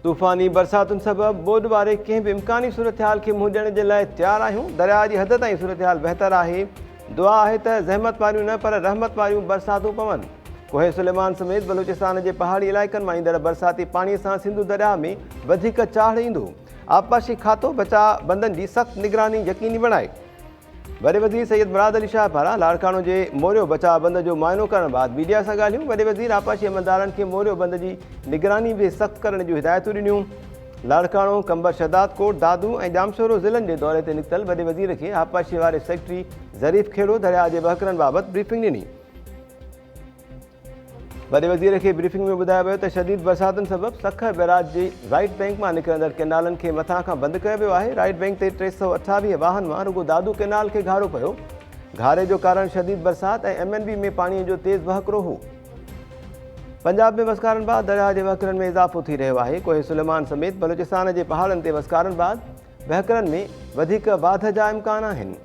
तूफ़ानी बरसातुनि सबबि ॿोॾि वारे कंहिं बि इम्कानी सूरत हाल खे मुंहुं ॾियण जे लाइ तयारु आहियूं। दरिया जी हद ताईं सूरत हाल बहितर आहे। दुआ आहे त ज़हमत वारियूं न पर रहमत वारियूं बरसातूं पवनि। कोहे सुलेमान समेत बलूचिस्तान जे पहाड़ी इलाइक़नि मां ईंदड़ बरसाती पाणीअ सां सिंधु दरिया में वधीक चाढ़ ईंदो। आबपाशी खातो बचाव बंदनि जी सख़्त निगरानी यकीनी बणाए। वॾे वज़ीर सैयद मुराद अली शाह पारां लाड़काणो जे मोरियो बचाव बंद जो मुआइनो करण बाद मीडिया सां ॻाल्हियूं। वॾे वज़ीर आबपाशी अमलदारनि खे मोरियो बंद जी निगरानी बि सख़्त करण जूं हिदायतूं ॾिनियूं। लाड़काणो, कंबर, शहदादकोट, दादू ऐं जामशोरो ज़िलनि जे दौरे ते निकितल वॾे वज़ीर खे आबपाशी वारे सेक्रेटरी ज़रीफ़ खेड़ो दरिया जे वहकरनि बाबति ब्रीफिंग ॾिनी। वॾे वज़ीर खे ब्रीफिंग में ॿुधायो वियो त शदीद बरसातुनि सबबि सखर बैराज जी राइट बैंक मां निकिरंदड़ कैनालनि खे मथां खां बंदि कयो वियो आहे। राइट बैंक ते 328 वाहन मां रुॻो दादू कैनाल खे घारो पियो। घारे जो कारण शदीद बरसात ऐं MNB में पाणीअ जो तेज़ वहकिरो हो। पंजाब में वसकारनि बाद दरिया जे वहकिरनि में इज़ाफ़ो थी रहियो आहे। कोहे सुलेमान समेत बलूचिस्तान जे पहाड़नि ते वसकारनि बाद वहकिरनि में वधीक बाध जा इम्कान आहिनि।